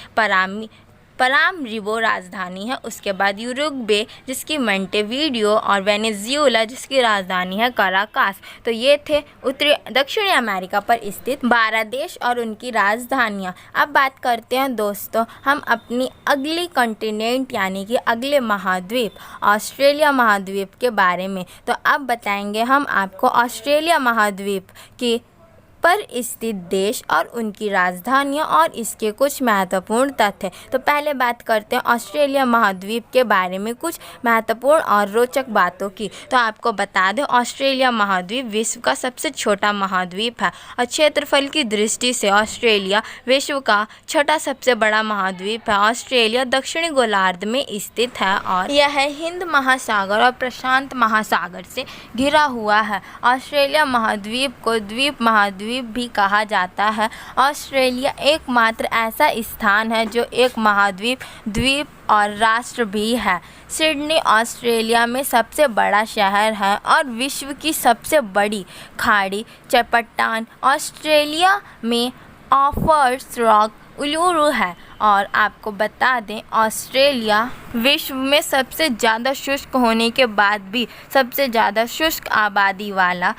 परामरिबो राजधानी है। उसके बाद यूरुग्वे जिसकी मोंटेवीडियो और वेनेजुएला जिसकी राजधानी है काराकास। तो ये थे दक्षिणी अमेरिका पर स्थित 12 देश और उनकी राजधानियाँ। अब बात करते हैं दोस्तों हम अपनी अगली कॉन्टिनेंट यानी कि अगले महाद्वीप ऑस्ट्रेलिया महाद्वीप के बारे में। तो अब बताएंगे हम आपको ऑस्ट्रेलिया महाद्वीप की पर स्थित देश और उनकी राजधानियाँ और इसके कुछ महत्वपूर्ण तथ्य। तो पहले बात करते हैं ऑस्ट्रेलिया महाद्वीप के बारे में कुछ महत्वपूर्ण और रोचक बातों की। तो आपको बता दें, ऑस्ट्रेलिया महाद्वीप विश्व का सबसे छोटा महाद्वीप है और क्षेत्रफल की दृष्टि से ऑस्ट्रेलिया विश्व का छठा सबसे बड़ा महाद्वीप है। ऑस्ट्रेलिया दक्षिणी गोलार्ध में स्थित है और यह हिंद महासागर और प्रशांत महासागर से घिरा हुआ है। ऑस्ट्रेलिया महाद्वीप को द्वीप महाद्वीप भी कहा जाता है। ऑस्ट्रेलिया एकमात्र ऐसा स्थान है जो एक महाद्वीप, द्वीप और राष्ट्र भी है। सिडनी ऑस्ट्रेलिया में सबसे बड़ा शहर है और विश्व की सबसे बड़ी खाड़ी चट्टान ऑस्ट्रेलिया में ऑफर्स रॉक उलुरू है। और आपको बता दें, ऑस्ट्रेलिया विश्व में सबसे ज़्यादा शुष्क होने के बाद भी सबसे ज़्यादा शुष्क आबादी वाला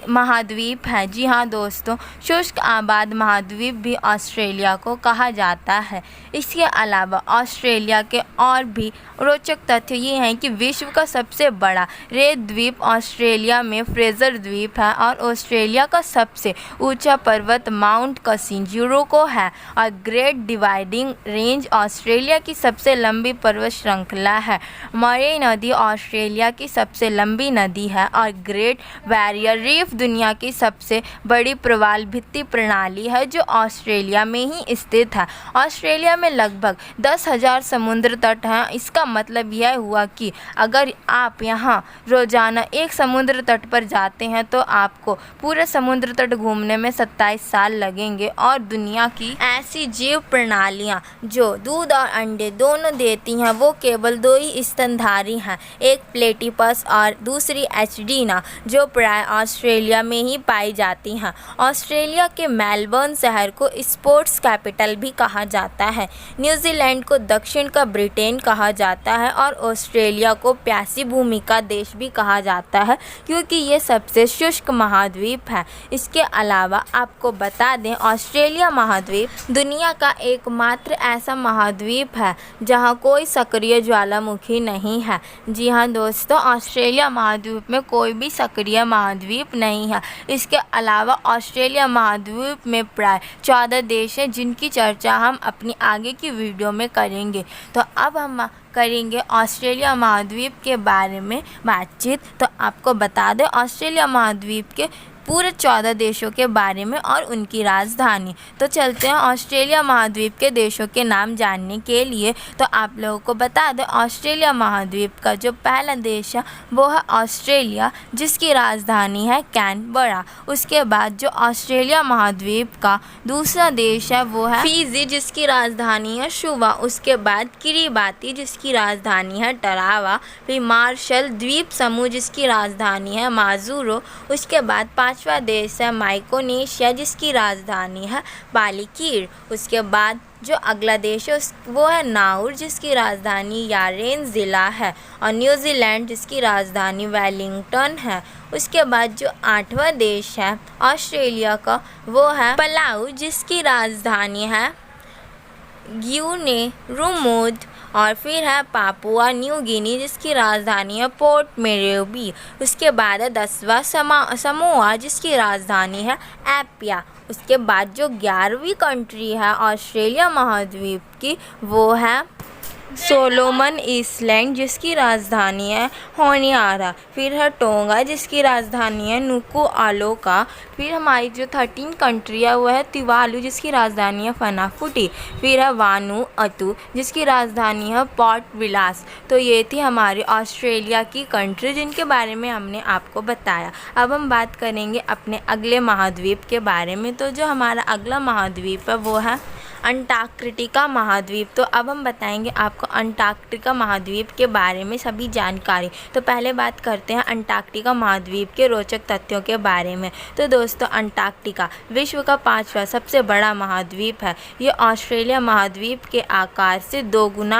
महाद्वीप है। जी हाँ दोस्तों, शुष्क आबाद महाद्वीप भी ऑस्ट्रेलिया को कहा जाता है। इसके अलावा ऑस्ट्रेलिया के और भी रोचक तथ्य ये हैं कि विश्व का सबसे बड़ा रेत द्वीप ऑस्ट्रेलिया में फ्रेज़र द्वीप है और ऑस्ट्रेलिया का सबसे ऊंचा पर्वत माउंट कसिंजरो को है और ग्रेट डिवाइडिंग रेंज ऑस्ट्रेलिया की सबसे लंबी पर्वत श्रृंखला है। मरे नदी ऑस्ट्रेलिया की सबसे लंबी नदी है और ग्रेट बैरियर रीफ दुनिया की सबसे बड़ी प्रवाल भित्ति प्रणाली है जो ऑस्ट्रेलिया में ही स्थित है। ऑस्ट्रेलिया में लगभग 10,000 समुद्र तट हैं। इसका मतलब यह हुआ कि अगर आप यहाँ रोजाना एक समुद्र तट पर जाते हैं तो आपको पूरे समुद्र तट घूमने में 27 साल लगेंगे। और दुनिया की ऐसी जीव प्रणालियाँ जो दूध और अंडे दोनों देती हैं वो केवल 2 ही स्तनधारी हैं, एक प्लेटिपस और दूसरी एचडीना, जो प्राय ऑस्ट्रेलिया में ही पाई जाती हैं। ऑस्ट्रेलिया के मेलबर्न शहर को स्पोर्ट्स कैपिटल भी कहा जाता है। न्यूजीलैंड को दक्षिण का ब्रिटेन कहा जाता है और ऑस्ट्रेलिया को प्यासी भूमि का देश भी कहा जाता है क्योंकि ये सबसे शुष्क महाद्वीप है। इसके अलावा आपको बता दें, ऑस्ट्रेलिया महाद्वीप दुनिया का एकमात्र ऐसा महाद्वीप है जहाँ कोई सक्रिय ज्वालामुखी नहीं है। जी हाँ दोस्तों, ऑस्ट्रेलिया महाद्वीप में कोई भी सक्रिय महाद्वीप नहीं है। इसके अलावा ऑस्ट्रेलिया महाद्वीप में प्राय 14 देश हैं जिनकी चर्चा हम अपनी आगे की वीडियो में करेंगे। तो अब हम करेंगे ऑस्ट्रेलिया महाद्वीप के बारे में बातचीत। तो आपको बता दें, ऑस्ट्रेलिया महाद्वीप के पूरे 14 देशों के बारे में और उनकी राजधानी। तो चलते हैं ऑस्ट्रेलिया महाद्वीप के देशों के नाम जानने के लिए। तो आप लोगों को बता दें, ऑस्ट्रेलिया महाद्वीप का जो पहला देश है वो है ऑस्ट्रेलिया, जिसकी राजधानी है कैनबरा। उसके बाद जो ऑस्ट्रेलिया महाद्वीप का दूसरा देश है वो है फिजी, जिसकी राजधानी है सुवा। उसके बाद किरिबाती, जिसकी राजधानी है टरावा। फिर मार्शल द्वीप समूह, जिसकी राजधानी है माजुरो। उसके बाद पांचवा देश है माइक्रोनेशिया, जिसकी राजधानी है बालिकीर। उसके बाद जो अगला देश है वो है नाउर, जिसकी राजधानी यारेन ज़िला है। और न्यूजीलैंड, जिसकी राजधानी वेलिंगटन है। उसके बाद जो 8वां देश है ऑस्ट्रेलिया का वो है पलाऊ, जिसकी राजधानी है ग्यूनेरुमुद। और फिर है पापुआ न्यू गिनी, जिसकी राजधानी है पोर्ट मोरेस्बी। उसके बाद है 10वां समोआ, जिसकी राजधानी है एपिया। उसके बाद जो 11वीं कंट्री है ऑस्ट्रेलिया महाद्वीप की वो है सोलोमन आइलैंड, जिसकी राजधानी है होनियारा। फिर है टोंगा, जिसकी राजधानी है नुकुआलोका। फिर हमारी जो 13 कंट्री है वो है तुवालू, जिसकी राजधानी है फनाफुटी। फिर है वानुअतु, जिसकी राजधानी है पोर्ट विलास। तो ये थी हमारी ऑस्ट्रेलिया की कंट्री जिनके बारे में हमने आपको बताया। अब हम बात करेंगे अपने अगले महाद्वीप के बारे में। तो जो हमारा अगला महाद्वीप है वो है अंटार्कटिका महाद्वीप। तो अब हम बताएंगे आपको अंटार्कटिका महाद्वीप के बारे में सभी जानकारी। तो पहले बात करते हैं अंटार्कटिका महाद्वीप के रोचक तथ्यों के बारे में। तो दोस्तों, अंटार्कटिका विश्व का 5वां सबसे बड़ा महाद्वीप है। ये ऑस्ट्रेलिया महाद्वीप के आकार से 2 गुना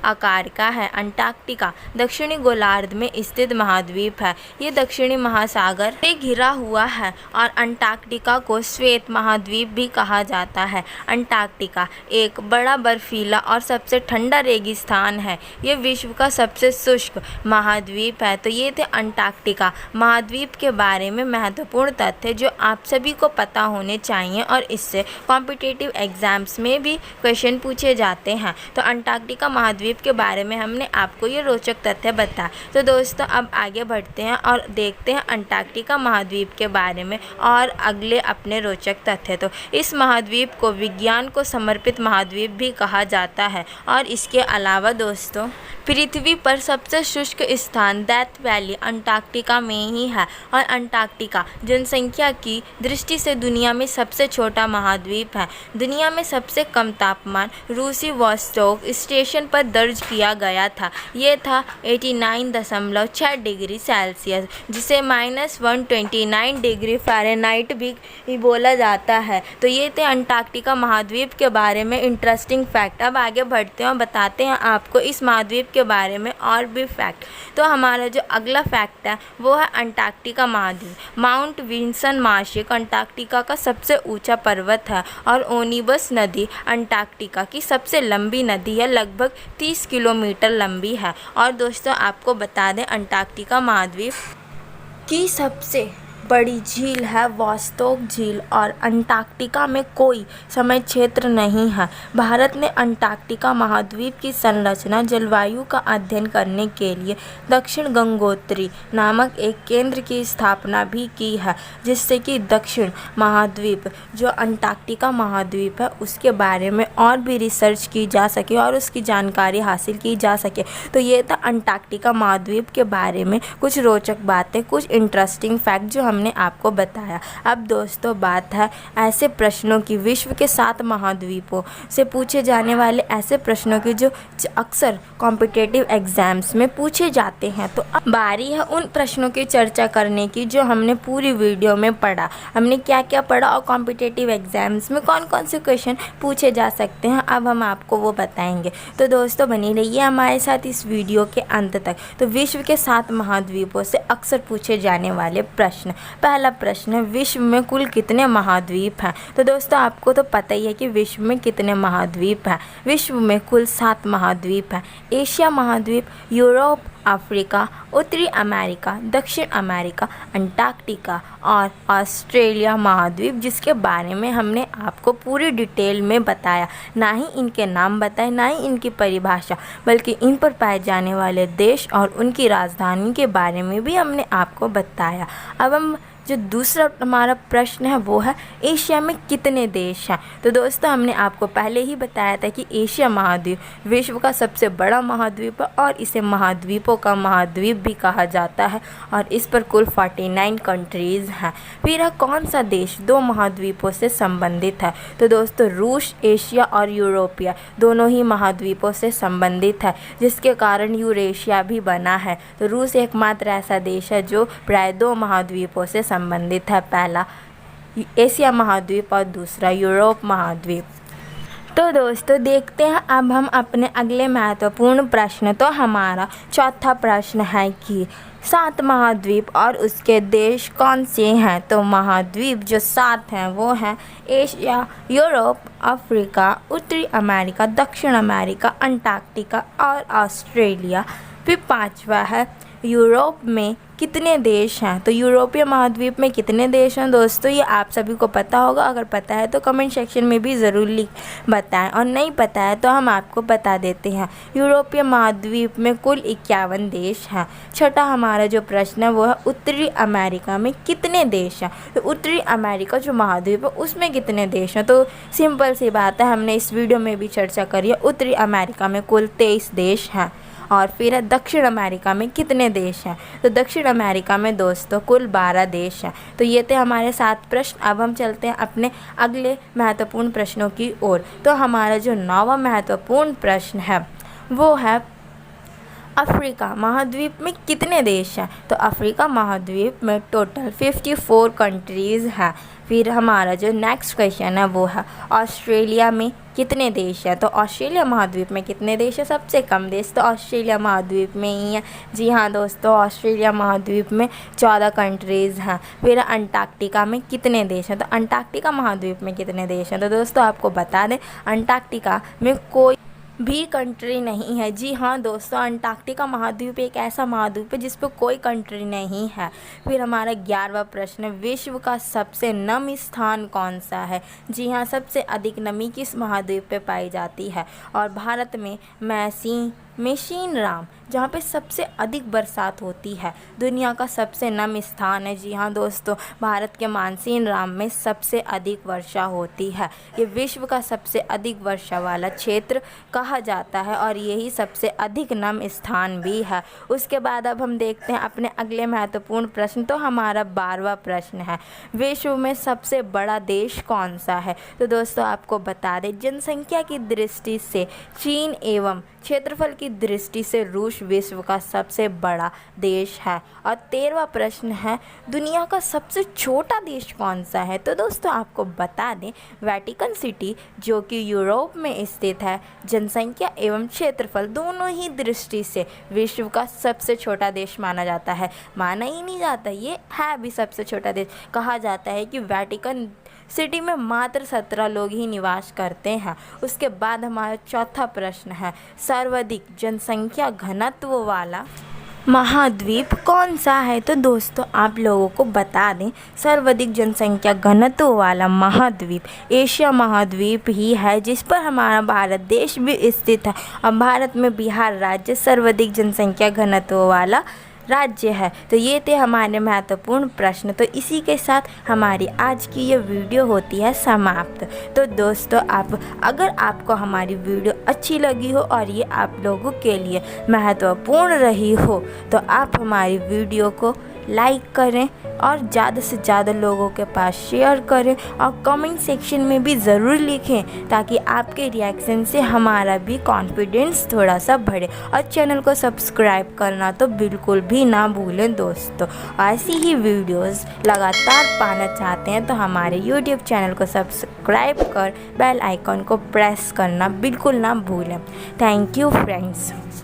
आकार का है। अंटार्कटिका दक्षिणी गोलार्ध में स्थित महाद्वीप है। ये दक्षिणी महासागर से घिरा हुआ है और अंटार्कटिका को श्वेत महाद्वीप भी कहा जाता है। अंटार्कटिका अंटार्कटिका एक बड़ा बर्फीला और सबसे ठंडा रेगिस्तान है। ये विश्व का सबसे शुष्क महाद्वीप है। तो ये थे अंटार्कटिका महाद्वीप के बारे में महत्वपूर्ण तथ्य जो आप सभी को पता होने चाहिए और इससे कॉम्पिटिटिव एग्जाम्स में भी क्वेश्चन पूछे जाते हैं। तो अंटार्कटिका महाद्वीप के बारे में हमने आपको ये रोचक तथ्य बताया। तो दोस्तों अब आगे बढ़ते हैं और देखते हैं अंटार्कटिका महाद्वीप के बारे में और अगले अपने रोचक तथ्य। तो इस महाद्वीप को विज्ञान को समर्पित महाद्वीप भी कहा जाता है। और इसके अलावा दोस्तों पृथ्वी पर सबसे शुष्क स्थान डेथ वैली अंटार्कटिका में ही है और अंटार्कटिका जनसंख्या की दृष्टि से दुनिया में सबसे छोटा महाद्वीप है। दुनिया में सबसे कम तापमान रूसी वोस्टोक स्टेशन पर दर्ज किया गया था। ये था 89.6 डिग्री सेल्सियस, जिसे -129 डिग्री फ़ारेनहाइट भी बोला जाता है। तो ये थे अंटार्कटिका महाद्वीप के बारे में इंटरेस्टिंग फैक्ट। अब आगे बढ़ते हैं और बताते हैं आपको इस महाद्वीप के बारे में और भी फैक्ट। तो हमारा जो अगला फैक्ट है वो है अंटार्कटिका महाद्वीप। माउंट विल्सन मासिक अंटार्कटिका का सबसे ऊंचा पर्वत है और ओनिबस नदी अंटार्कटिका की सबसे लंबी नदी है, लगभग 30 किलोमीटर लंबी है। और दोस्तों आपको बता दें अंटार्कटिका महाद्वीप की सबसे बड़ी झील है वोस्टोक झील और अंटार्कटिका में कोई समय क्षेत्र नहीं है। भारत ने अंटार्कटिका महाद्वीप की संरचना जलवायु का अध्ययन करने के लिए दक्षिण गंगोत्री नामक एक केंद्र की स्थापना भी की है, जिससे कि दक्षिण महाद्वीप जो अंटार्कटिका महाद्वीप है उसके बारे में और भी रिसर्च की जा सके और उसकी जानकारी हासिल की जा सके। तो ये था अंटार्कटिका महाद्वीप के बारे में कुछ रोचक बातें, कुछ इंटरेस्टिंग फैक्ट जो हमने आपको बताया। अब दोस्तों बात है ऐसे प्रश्नों की, विश्व के 7 महाद्वीपों से पूछे जाने वाले ऐसे प्रश्नों की जो अक्सर कॉम्पिटिटिव एग्जाम्स में पूछे जाते हैं। तो अब बारी है उन प्रश्नों की चर्चा करने की जो हमने पूरी वीडियो में पढ़ा। हमने क्या क्या पढ़ा और कॉम्पिटिटिव एग्जाम्स में कौन कौन से क्वेश्चन पूछे जा सकते हैं, अब हम आपको वो बताएंगे। तो दोस्तों बनी रहिए हमारे साथ इस वीडियो के अंत तक। तो विश्व के 7 महाद्वीपों से अक्सर पूछे जाने वाले प्रश्न। पहला प्रश्न है, विश्व में कुल कितने महाद्वीप हैं? तो दोस्तों आपको तो पता ही है कि विश्व में कितने महाद्वीप हैं। विश्व में कुल 7 महाद्वीप हैं। एशिया महाद्वीप, यूरोप, अफ्रीका, उत्तरी अमेरिका, दक्षिण अमेरिका, अंटार्कटिका और ऑस्ट्रेलिया महाद्वीप, जिसके बारे में हमने आपको पूरी डिटेल में बताया। ना ही इनके नाम बताए, ना ही इनकी परिभाषा, बल्कि इन पर पाए जाने वाले देश और उनकी राजधानी के बारे में भी हमने आपको बताया। अब हम जो दूसरा हमारा प्रश्न है वो है एशिया में कितने देश हैं? तो दोस्तों हमने आपको पहले ही बताया था कि एशिया महाद्वीप विश्व का सबसे बड़ा महाद्वीप है और इसे महाद्वीपों का महाद्वीप भी कहा जाता है और इस पर कुल 49 कंट्रीज़ हैं। फिर कौन सा देश 2 महाद्वीपों से संबंधित है? तो दोस्तों रूस, एशिया और यूरोपिया दोनों ही महाद्वीपों से संबंधित है, जिसके कारण यूरेशिया भी बना है। तो रूस एकमात्र ऐसा देश है जो प्राय 2 महाद्वीपों से संबंधित है, पहला एशिया महाद्वीप और दूसरा यूरोप महाद्वीप। तो दोस्तों देखते हैं अब हम अपने अगले महत्वपूर्ण प्रश्न। तो हमारा चौथा प्रश्न है कि 7 महाद्वीप और उसके देश कौन से हैं? तो महाद्वीप जो 7 हैं वो हैं एशिया, यूरोप, अफ्रीका, उत्तरी अमेरिका, दक्षिण अमेरिका, अंटार्कटिका और ऑस्ट्रेलिया। फिर 5वां है यूरोप में कितने देश हैं? तो यूरोपीय महाद्वीप में कितने देश हैं दोस्तों, ये आप सभी को पता होगा। अगर पता है तो कमेंट सेक्शन में भी ज़रूर बताएं और नहीं पता है तो हम आपको बता देते हैं। यूरोपीय महाद्वीप में कुल 51 देश हैं। छठा हमारा जो प्रश्न है वो है उत्तरी अमेरिका में कितने देश हैं? तो उत्तरी अमेरिका जो महाद्वीप है उसमें कितने देश हैं? तो सिंपल सी बात है, हमने इस वीडियो में भी चर्चा करी है। उत्तरी अमेरिका में कुल 23 देश हैं। और फिर दक्षिण अमेरिका में कितने देश हैं? तो दक्षिण अमेरिका में दोस्तों कुल 12 देश हैं। तो ये थे हमारे 7 प्रश्न। अब हम चलते हैं अपने अगले महत्वपूर्ण प्रश्नों की ओर। तो हमारा जो 9वां महत्वपूर्ण प्रश्न है वो है अफ्रीका महाद्वीप में कितने देश हैं? तो अफ्रीका महाद्वीप में टोटल 54 कंट्रीज़ हैं। फिर हमारा जो नेक्स्ट क्वेश्चन है वो है ऑस्ट्रेलिया में कितने देश हैं? तो ऑस्ट्रेलिया महाद्वीप में कितने देश हैं? सबसे कम देश तो ऑस्ट्रेलिया महाद्वीप में ही है। जी हाँ दोस्तों, ऑस्ट्रेलिया महाद्वीप में 14 कंट्रीज़ हैं। फिर अंटार्कटिका में कितने देश हैं? तो अंटार्कटिका महाद्वीप में कितने देश हैं? तो दोस्तों आपको बता दें, अंटार्कटिका में कोई भी कंट्री नहीं है। जी हाँ दोस्तों, अंटार्कटिका महाद्वीप एक ऐसा महाद्वीप है जिस पर कोई कंट्री नहीं है। फिर हमारा 11वां प्रश्न, विश्व का सबसे नम स्थान कौन सा है? जी हाँ, सबसे अधिक नमी किस महाद्वीप पे पाई जाती है? और भारत में मेशिनराम जहाँ पे सबसे अधिक बरसात होती है, दुनिया का सबसे नम स्थान है। जी हाँ दोस्तों, भारत के मानसीनराम में सबसे अधिक वर्षा होती है। ये विश्व का सबसे अधिक वर्षा वाला क्षेत्र कहा जाता है और यही सबसे अधिक नम स्थान भी है। उसके बाद अब हम देखते हैं अपने अगले महत्वपूर्ण प्रश्न। तो हमारा 12वां प्रश्न है, विश्व में सबसे बड़ा देश कौन सा है? तो दोस्तों आपको बता दें, जनसंख्या की दृष्टि से चीन एवं क्षेत्रफल की दृष्टि से रूस विश्व का सबसे बड़ा देश है। और 13वां प्रश्न है, दुनिया का सबसे छोटा देश कौन सा है? तो दोस्तों आपको बता दें, वेटिकन सिटी जो कि यूरोप में स्थित है, जनसंख्या एवं क्षेत्रफल दोनों ही दृष्टि से विश्व का सबसे छोटा देश माना जाता है। माना ही नहीं जाता, ये है भी सबसे छोटा देश। कहा जाता है कि वेटिकन सिटी में मात्र 17 लोग ही निवास करते हैं। उसके बाद हमारा चौथा प्रश्न है, सर्वाधिक जनसंख्या घनत्व वाला महाद्वीप कौन सा है? तो दोस्तों आप लोगों को बता दें, सर्वाधिक जनसंख्या घनत्व वाला महाद्वीप एशिया महाद्वीप ही है, जिस पर हमारा भारत देश भी स्थित है। और भारत में बिहार राज्य सर्वाधिक जनसंख्या घनत्व वाला राज्य है। तो ये थे हमारे महत्वपूर्ण प्रश्न। तो इसी के साथ हमारी आज की ये वीडियो होती है समाप्त। तो दोस्तों अगर आपको हमारी वीडियो अच्छी लगी हो और ये आप लोगों के लिए महत्वपूर्ण रही हो, तो आप हमारी वीडियो को लाइक करें और ज़्यादा से ज़्यादा लोगों के पास शेयर करें और कमेंट सेक्शन में भी ज़रूर लिखें, ताकि आपके रिएक्शन से हमारा भी कॉन्फिडेंस थोड़ा सा बढ़े। और चैनल को सब्सक्राइब करना तो बिल्कुल भी ना भूलें दोस्तों। ऐसी ही वीडियोस लगातार पाना चाहते हैं तो हमारे यूट्यूब चैनल को सब्सक्राइब कर बेल आइकन को प्रेस करना बिल्कुल ना भूलें। Thank you friends.